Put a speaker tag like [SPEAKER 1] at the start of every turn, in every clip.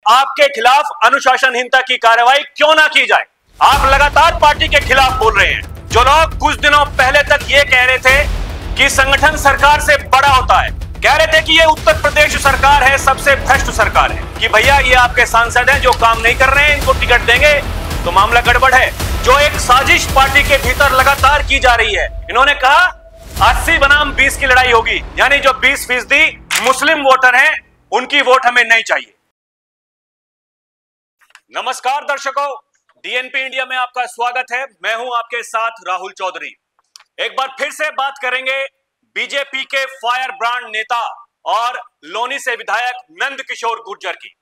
[SPEAKER 1] आपके खिलाफ अनुशासनहीनता की कार्रवाई क्यों ना की जाए। आप लगातार पार्टी के खिलाफ बोल रहे हैं। जो लोग कुछ दिनों पहले तक ये कह रहे थे कि संगठन सरकार से बड़ा होता है, कह रहे थे कि ये उत्तर प्रदेश सरकार है, सबसे भ्रष्ट सरकार है, कि भैया ये आपके सांसद हैं जो काम नहीं कर रहे हैं, इनको टिकट देंगे तो मामला गड़बड़ है। जो एक साजिश पार्टी के भीतर लगातार की जा रही है। इन्होंने कहा 80 बनाम 20 की लड़ाई होगी, यानी जो 20% मुस्लिम वोटर हैं उनकी वोट हमें नहीं चाहिए। नमस्कार दर्शकों, डीएनपी इंडिया में आपका स्वागत है। मैं हूं आपके साथ राहुल चौधरी। एक बार फिर से बात करेंगे बीजेपी के फायर ब्रांड नेता और लोनी से विधायक नंद किशोर गुर्जर की।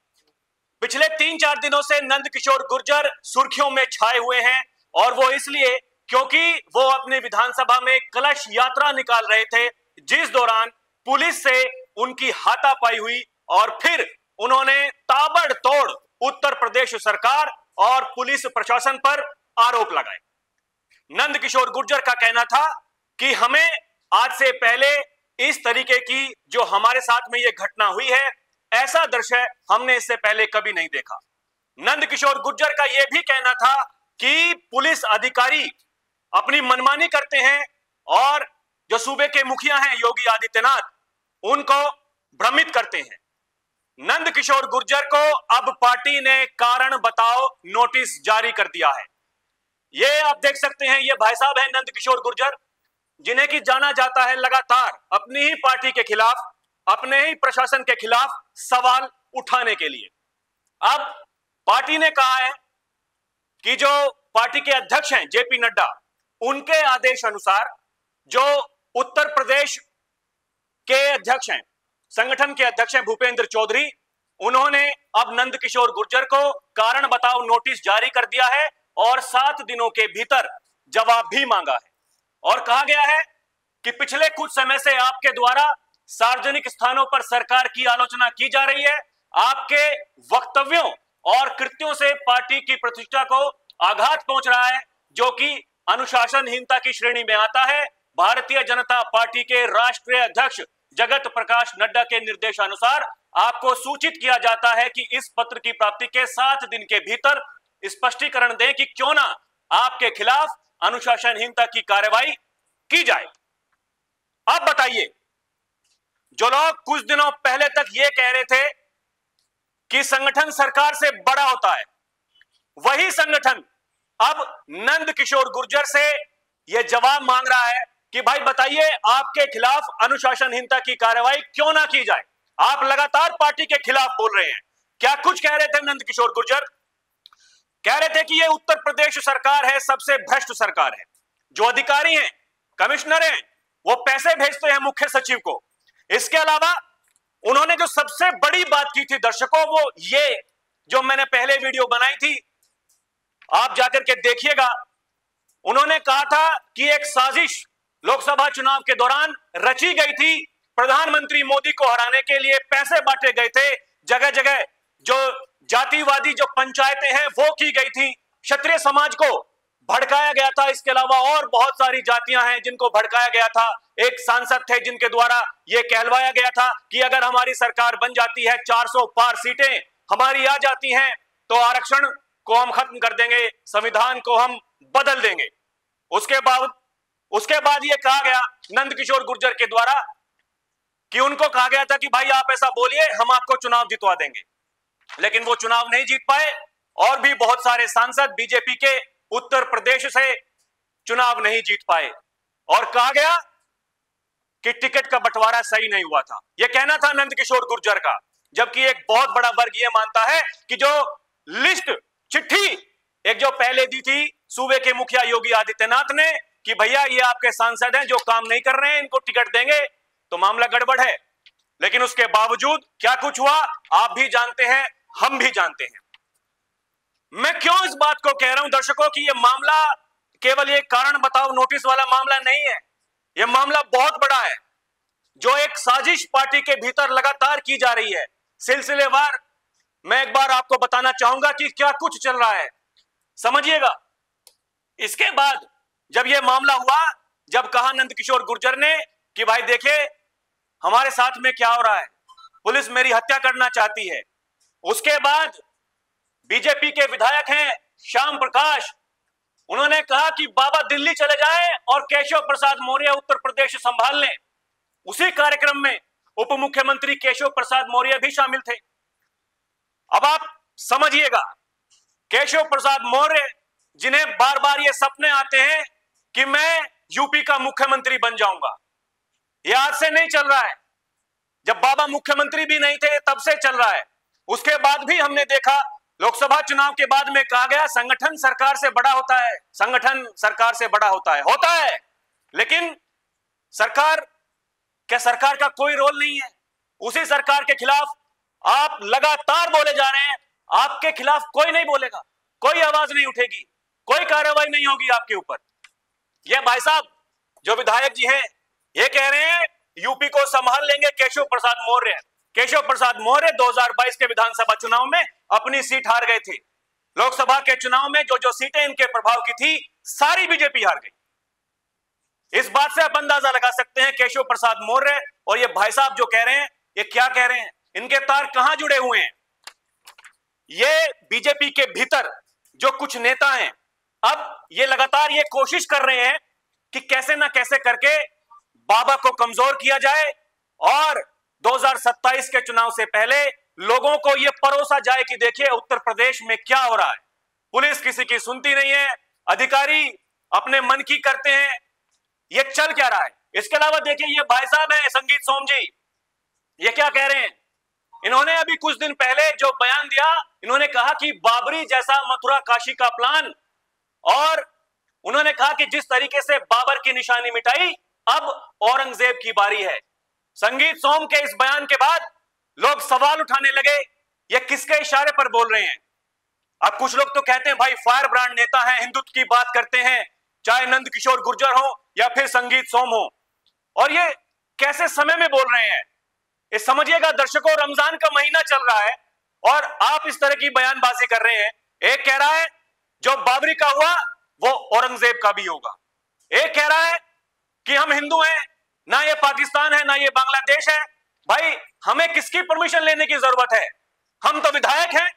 [SPEAKER 1] पिछले 3-4 दिनों से नंद किशोर गुर्जर सुर्खियों में छाए हुए हैं, और वो इसलिए क्योंकि वो अपने विधानसभा में कलश यात्रा निकाल रहे थे, जिस दौरान पुलिस से उनकी हाथापाई हुई और फिर उन्होंने ताबड़तोड़ उत्तर प्रदेश सरकार और पुलिस प्रशासन पर आरोप लगाए। नंद किशोर गुर्जर का कहना था कि हमें आज से पहले इस तरीके की जो हमारे साथ में ये घटना हुई है, ऐसा दृश्य हमने इससे पहले कभी नहीं देखा। नंद किशोर गुर्जर का यह भी कहना था कि पुलिस अधिकारी अपनी मनमानी करते हैं और जो सूबे के मुखिया हैं योगी आदित्यनाथ, उनको भ्रमित करते हैं। नंद किशोर गुर्जर को अब पार्टी ने कारण बताओ नोटिस जारी कर दिया है। ये आप देख सकते हैं, ये भाई साहब हैं नंद किशोर गुर्जर, जिन्हें की जाना जाता है लगातार अपनी ही पार्टी के खिलाफ, अपने ही प्रशासन के खिलाफ सवाल उठाने के लिए। अब पार्टी ने कहा है कि जो पार्टी के अध्यक्ष हैं जेपी नड्डा, उनके आदेश अनुसार जो उत्तर प्रदेश के अध्यक्ष हैं, संगठन के अध्यक्ष हैं भूपेंद्र चौधरी, उन्होंने अब नंद किशोर गुर्जर को कारण बताओ नोटिस जारी कर दिया है और 7 दिनों के भीतर जवाब भी मांगा है। और कहा गया है कि पिछले कुछ समय से आपके द्वारा सार्वजनिक स्थानों पर सरकार की आलोचना की जा रही है। आपके वक्तव्यों और कृत्यों से पार्टी की प्रतिष्ठा को आघात पहुंच रहा है, जो कि अनुशासनहीनता की श्रेणी में आता है। भारतीय जनता पार्टी के राष्ट्रीय अध्यक्ष जगत प्रकाश नड्डा के निर्देशानुसार आपको सूचित किया जाता है कि इस पत्र की प्राप्ति के 7 दिन के भीतर स्पष्टीकरण दें कि क्यों ना आपके खिलाफ अनुशासनहीनता की कार्रवाई की जाए। अब बताइए, जो लोग कुछ दिनों पहले तक ये कह रहे थे कि संगठन सरकार से बड़ा होता है, वही संगठन अब नंद किशोर गुर्जर से यह जवाब मांग रहा है कि भाई बताइए आपके खिलाफ अनुशासनहीनता की कार्रवाई क्यों ना की जाए। आप लगातार पार्टी के खिलाफ बोल रहे हैं। क्या कुछ कह रहे थे नंद किशोर गुर्जर? कह रहे थे कि यह उत्तर प्रदेश सरकार है, सबसे भ्रष्ट सरकार है। जो अधिकारी हैं, कमिश्नर हैं, वो पैसे भेजते हैं मुख्य सचिव को। इसके अलावा उन्होंने जो सबसे बड़ी बात की थी दर्शकों, वो ये जो मैंने पहले वीडियो बनाई थी, आप जाकर के देखिएगा। उन्होंने कहा था कि एक साजिश लोकसभा चुनाव के दौरान रची गई थी, प्रधानमंत्री मोदी को हराने के लिए पैसे बांटे गए थे, जगह जगह जो जातिवादी जो पंचायतें हैं वो की गई थी, क्षत्रिय समाज को भड़काया गया था। इसके अलावा और बहुत सारी जातियां हैं जिनको भड़काया गया था। एक सांसद थे जिनके द्वारा यह कहलवाया गया था कि अगर हमारी सरकार बन जाती है, 400 पार सीटें हमारी आ जाती हैं, तो आरक्षण को हम खत्म कर देंगे, संविधान को हम बदल देंगे। उसके बाद यह कहा गया नंद किशोर गुर्जर के द्वारा कि उनको कहा गया था कि भाई आप ऐसा बोलिए, हम आपको चुनाव जितवा देंगे। लेकिन वो चुनाव नहीं जीत पाए, और भी बहुत सारे सांसद बीजेपी के उत्तर प्रदेश से चुनाव नहीं जीत पाए, और कहा गया कि टिकट का बंटवारा सही नहीं हुआ था। यह कहना था नंद किशोर गुर्जर का। जबकि एक बहुत बड़ा वर्ग यह मानता है कि जो लिस्ट चिट्ठी एक जो पहले दी थी सूबे के मुखिया योगी आदित्यनाथ ने कि भैया ये आपके सांसद हैं जो काम नहीं कर रहे हैं, इनको टिकट देंगे, तो मामला गड़बड़ है। लेकिन उसके बावजूद क्या कुछ हुआ आप भी जानते हैं, हम भी जानते हैं। मैं क्यों इस बात को कह रहा हूं दर्शकों कि यह मामला केवल ये कारण बताओ नोटिस वाला मामला नहीं है। यह मामला बहुत बड़ा है, जो एक साजिश पार्टी के भीतर लगातार की जा रही है। सिलसिलेवार मैं एक बार आपको बताना चाहूंगा कि क्या कुछ चल रहा है, समझिएगा। इसके बाद जब यह मामला हुआ, जब कहा नंद किशोर गुर्जर ने कि भाई देखिए हमारे साथ में क्या हो रहा है, पुलिस मेरी हत्या करना चाहती है, उसके बाद बीजेपी के विधायक हैं श्याम प्रकाश, उन्होंने कहा कि बाबा दिल्ली चले जाएं और केशव प्रसाद मौर्य उत्तर प्रदेश संभाल लें। उसी कार्यक्रम में उप मुख्यमंत्री केशव प्रसाद मौर्य भी शामिल थे। अब आप समझिएगा, केशव प्रसाद मौर्य जिन्हें बार बार ये सपने आते हैं कि मैं यूपी का मुख्यमंत्री बन जाऊंगा, ये आज से नहीं चल रहा है, जब बाबा मुख्यमंत्री भी नहीं थे तब से चल रहा है। उसके बाद भी हमने देखा, लोकसभा चुनाव के बाद में कहा गया संगठन सरकार से बड़ा होता है, संगठन सरकार से बड़ा होता है, लेकिन सरकार का कोई रोल नहीं है। उसी सरकार के खिलाफ आप लगातार बोले जा रहे हैं, आपके खिलाफ कोई नहीं बोलेगा, कोई आवाज नहीं उठेगी, कोई कार्रवाई नहीं होगी आपके ऊपर। ये भाई साहब जो विधायक जी हैं, ये कह रहे हैं यूपी को संभाल लेंगे केशव प्रसाद मौर्य। केशव प्रसाद मौर्य 2022 के विधानसभा चुनाव में अपनी सीट हार गए थे। लोकसभा के चुनाव में जो जो सीटें इनके प्रभाव की थी, सारी बीजेपी हार गई। इस बात से आप अंदाजा लगा सकते हैं केशव प्रसाद मौर्य और ये भाई साहब जो कह रहे हैं, ये क्या कह रहे हैं, इनके तार कहां जुड़े हुए हैं। ये बीजेपी के भीतर जो कुछ नेता हैं, अब ये लगातार ये कोशिश कर रहे हैं कि कैसे ना कैसे करके बाबा को कमजोर किया जाए और 2027 के चुनाव से पहले लोगों को यह परोसा जाए कि देखिए उत्तर प्रदेश में क्या हो रहा है। पुलिस किसी की सुनती नहीं है, अधिकारी अपने मन की करते हैं, ये चल क्या रहा है। इसके अलावा देखिए ये भाई साहब हैं संगीत सोम जी, ये क्या कह रहे हैं, इन्होंने अभी कुछ दिन पहले जो बयान दिया, इन्होंने कहा कि बाबरी जैसा मथुरा काशी का प्लान, और उन्होंने कहा कि जिस तरीके से बाबर की निशानी मिटाई, अब औरंगजेब की बारी है। संगीत सोम के इस बयान के बाद लोग सवाल उठाने लगे, ये किसके इशारे पर बोल रहे हैं। अब कुछ लोग तो कहते हैं भाई फायर ब्रांड नेता हैं, हिंदुत्व की बात करते हैं, चाहे नंद किशोर गुर्जर हो या फिर संगीत सोम हो, और ये कैसे समय में बोल रहे हैं। ये समझिएगा दर्शकों, रमजान का महीना चल रहा है और आप इस तरह की बयानबाजी कर रहे हैं। एक कह रहा है जो बाबरी का हुआ वो औरंगजेब का भी होगा, एक कह रहा है कि हम हिंदू हैं, ना ये पाकिस्तान है ना ये बांग्लादेश है। भाई हमें किसकी परमिशन लेने की जरूरत है, हम तो विधायक हैं।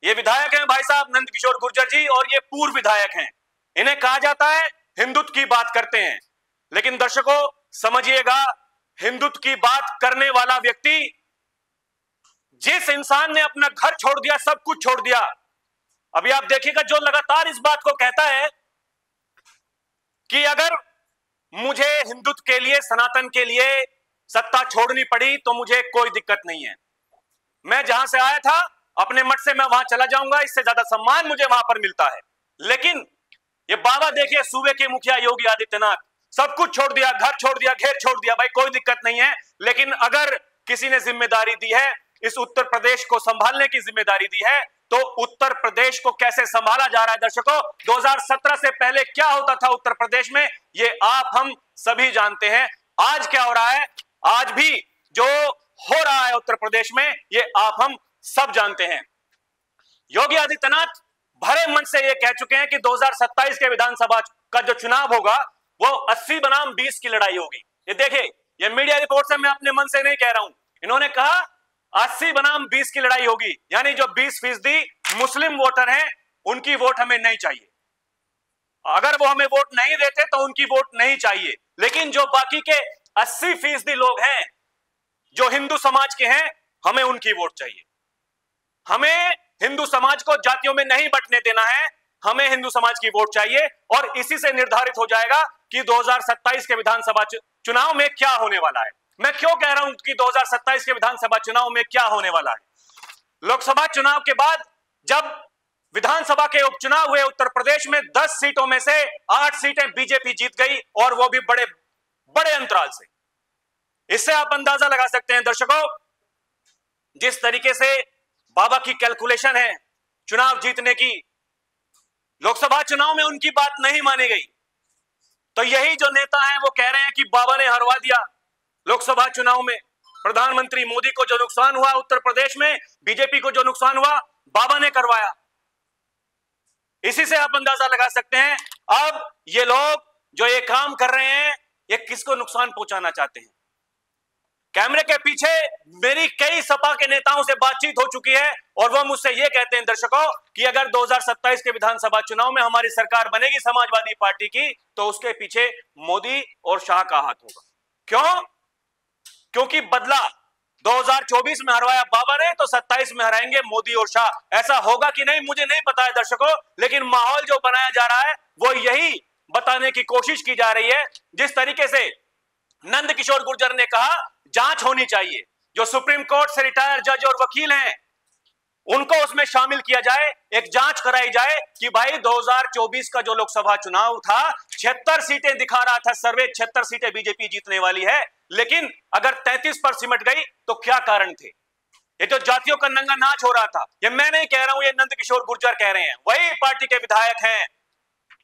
[SPEAKER 1] ये विधायक हैं भाई साहब नंद किशोर गुर्जर जी, और ये पूर्व विधायक हैं, इन्हें कहा जाता है हिंदुत्व की बात करते हैं। लेकिन दर्शकों समझिएगा, हिंदुत्व की बात करने वाला व्यक्ति, जिस इंसान ने अपना घर छोड़ दिया, सब कुछ छोड़ दिया, अभी आप देखिएगा जो लगातार इस बात को कहता है कि अगर मुझे हिंदुत्व के लिए, सनातन के लिए सत्ता छोड़नी पड़ी तो मुझे कोई दिक्कत नहीं है, मैं जहां से आया था अपने मठ से मैं वहां चला जाऊंगा, इससे ज्यादा सम्मान मुझे वहां पर मिलता है। लेकिन ये बाबा देखिए, सूबे के मुखिया योगी आदित्यनाथ, सब कुछ छोड़ दिया, घर छोड़ दिया, घेर छोड़ दिया, भाई कोई दिक्कत नहीं है। लेकिन अगर किसी ने जिम्मेदारी दी है, इस उत्तर प्रदेश को संभालने की जिम्मेदारी दी है, तो उत्तर प्रदेश को कैसे संभाला जा रहा है। दर्शकों 2017 से पहले क्या होता था उत्तर प्रदेश में, ये आप हम सभी जानते हैं। आज क्या हो रहा है, आज भी जो हो रहा है उत्तर प्रदेश में, ये आप हम सब जानते हैं। योगी आदित्यनाथ भरे मन से ये कह चुके हैं कि 2027 के विधानसभा का जो चुनाव होगा वो 80 बनाम 20 की लड़ाई होगी। ये देखिए, ये मीडिया रिपोर्ट से मैं अपने मन से नहीं कह रहा हूं, इन्होंने कहा 80 बनाम 20 की लड़ाई होगी, यानी जो 20% मुस्लिम वोटर हैं उनकी वोट हमें नहीं चाहिए, अगर वो हमें वोट नहीं देते तो उनकी वोट नहीं चाहिए। लेकिन जो बाकी के 80% लोग हैं जो हिंदू समाज के हैं, हमें उनकी वोट चाहिए। हमें हिंदू समाज को जातियों में नहीं बंटने देना है, हमें हिंदू समाज की वोट चाहिए, और इसी से निर्धारित हो जाएगा कि 2027 के विधानसभा चुनाव में क्या होने वाला है। मैं क्यों कह रहा हूं कि 2027 के विधानसभा चुनाव में क्या होने वाला है। लोकसभा चुनाव के बाद जब विधानसभा के उपचुनाव हुए उत्तर प्रदेश में, 10 सीटों में से 8 सीटें बीजेपी जीत गई, और वो भी बड़े बड़े अंतराल से। इससे आप अंदाजा लगा सकते हैं दर्शकों, जिस तरीके से बाबा की कैलकुलेशन है चुनाव जीतने की, लोकसभा चुनाव में उनकी बात नहीं मानी गई, तो यही जो नेता हैं वो कह रहे हैं कि बाबा ने हरवा दिया लोकसभा चुनाव में। प्रधानमंत्री मोदी को जो नुकसान हुआ उत्तर प्रदेश में, बीजेपी को जो नुकसान हुआ, बाबा ने करवाया। इसी से आप अंदाजा लगा सकते हैं अब ये लोग जो ये काम कर रहे हैं, ये किसको नुकसान पहुंचाना चाहते हैं। कैमरे के पीछे मेरी कई सपा के नेताओं से बातचीत हो चुकी है और वो मुझसे ये कहते हैं दर्शकों कि अगर 2027 के विधानसभा चुनाव में हमारी सरकार बनेगी समाजवादी पार्टी की तो उसके पीछे मोदी और शाह का हाथ होगा। क्यों? क्योंकि बदला 2024 में हरवाया बाबा ने तो 27 में हराएंगे मोदी और शाह। ऐसा होगा कि नहीं मुझे नहीं पता है दर्शकों, लेकिन माहौल जो बनाया जा रहा है वो यही बताने की कोशिश की जा रही है। जिस तरीके से नंद किशोर गुर्जर ने कहा जांच होनी चाहिए, जो सुप्रीम कोर्ट से रिटायर जज और वकील हैं उनको उसमें शामिल किया जाए, एक जांच कराई जाए कि भाई 2024 का जो लोकसभा चुनाव था 76 सीटें दिखा रहा था सर्वे, 76 सीटें बीजेपी जीतने वाली है, लेकिन अगर 33 पर सिमट गई तो क्या कारण थे? ये तो जातियों का नंगा नाच हो रहा था। ये मैं नहीं कह रहा हूं, ये नंद किशोर गुर्जर कह रहे हैं, वही पार्टी के विधायक हैं,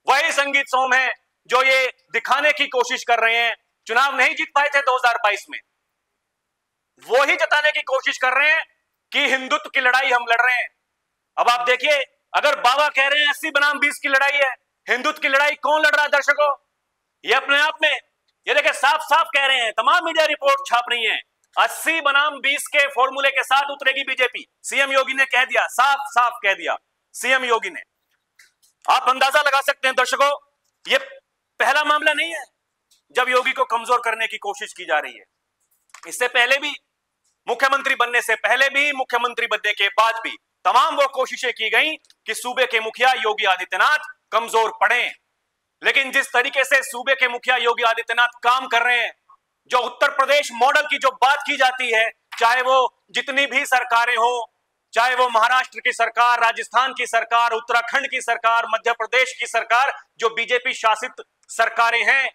[SPEAKER 1] वही संगीत सोम है जो ये दिखाने की कोशिश कर रहे हैं। चुनाव नहीं जीत पाए थे 2022 में, वो ही जताने की कोशिश कर रहे हैं कि हिंदुत्व की लड़ाई हम लड़ रहे हैं। अब आप देखिए, अगर बाबा कह रहे हैं 80 बनाम 20 की लड़ाई है, हिंदुत्व की लड़ाई कौन लड़ रहा है दर्शकों? ये अपने आप में ये देखिए साफ साफ कह रहे हैं, तमाम मीडिया रिपोर्ट छाप रही हैं, 80 बनाम 20 के फॉर्मूले के साथ उतरेगी बीजेपी। सीएम योगी ने कह दिया, साफ साफ कह दिया सीएम योगी ने। आप अंदाजा लगा सकते हैं दर्शकों, ये पहला मामला नहीं है जब योगी को कमजोर करने की कोशिश की जा रही है। इससे पहले भी, मुख्यमंत्री बनने से पहले भी, मुख्यमंत्री बनने के बाद भी तमाम वो कोशिशें की गई कि सूबे के मुखिया योगी आदित्यनाथ कमजोर पड़े। लेकिन जिस तरीके से सूबे के मुखिया योगी आदित्यनाथ काम कर रहे हैं, जो उत्तर प्रदेश मॉडल की जो बात की जाती है, चाहे वो जितनी भी सरकारें हो, चाहे वो महाराष्ट्र की सरकार, राजस्थान की सरकार, उत्तराखंड की सरकार, मध्य प्रदेश की सरकार, जो बीजेपी शासित सरकारें हैं,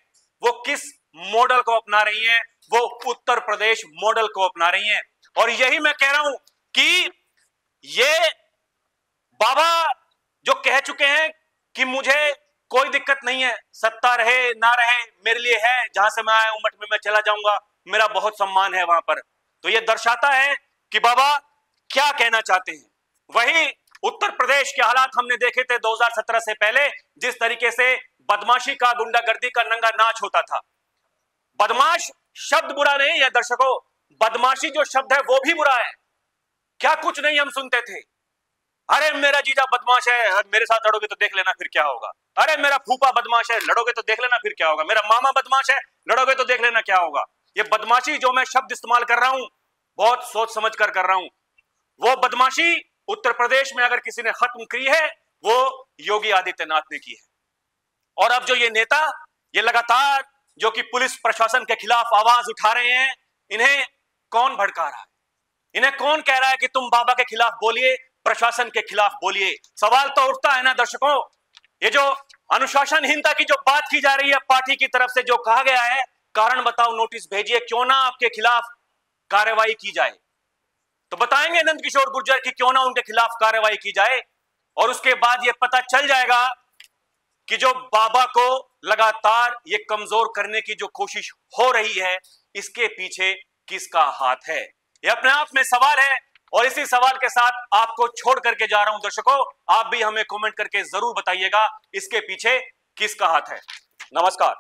[SPEAKER 1] वो किस मॉडल को अपना रही हैं? वो उत्तर प्रदेश मॉडल को अपना रही हैं। और यही मैं कह रहा हूं कि ये बाबा जो कह चुके हैं कि मुझे कोई दिक्कत नहीं है, सत्ता रहे ना रहे मेरे लिए है, जहां से मैं आया हूं मठ में मैं चला जाऊंगा, मेरा बहुत सम्मान है वहां पर। तो ये दर्शाता है कि बाबा क्या कहना चाहते हैं। वही उत्तर प्रदेश के हालात हमने देखे थे 2017 से पहले, जिस तरीके से बदमाशी का, गुंडागर्दी का नंगा नाच होता था। बदमाश शब्द बुरा नहीं है दर्शकों, बदमाशी जो शब्द है वो भी बुरा है। क्या कुछ नहीं हम सुनते थे, अरे मेरा जीजा बदमाश है, मेरे साथ लड़ोगे तो देख लेना फिर क्या होगा, अरे मेरा फूफा बदमाश है, लड़ोगे तो देख लेना फिर क्या होगा, मेरा मामा बदमाश है, लड़ोगे तो देख लेना क्या होगा। ये बदमाशी जो मैं शब्द इस्तेमाल कर रहा हूं बहुत सोच समझ कर रहा हूं। वो बदमाशी उत्तर प्रदेश में अगर किसी ने खत्म की है वो योगी आदित्यनाथ ने की है। और अब जो ये नेता ये लगातार जो कि पुलिस प्रशासन के खिलाफ आवाज उठा रहे हैं, इन्हें कौन भड़का रहा है? इन्हें कौन कह रहा है कि तुम बाबा के खिलाफ बोलिए, प्रशासन के खिलाफ बोलिए? सवाल तो उठता है ना दर्शकों, ये जो अनुशासनहीनता की जो बात की जा रही है पार्टी की तरफ से, जो कहा गया है कारण बताओ नोटिस भेजिए, क्यों ना आपके खिलाफ कार्रवाई की जाए। तो बताएंगे नंद किशोर गुर्जर की क्यों ना उनके खिलाफ कार्रवाई की जाए, और उसके बाद ये पता चल जाएगा कि जो बाबा को लगातार ये कमजोर करने की जो कोशिश हो रही है, इसके पीछे किसका हाथ है? ये अपने आप में सवाल है, और इसी सवाल के साथ आपको छोड़ करके जा रहा हूं दर्शकों। आप भी हमें कमेंट करके जरूर बताइएगा इसके पीछे किसका हाथ है। नमस्कार।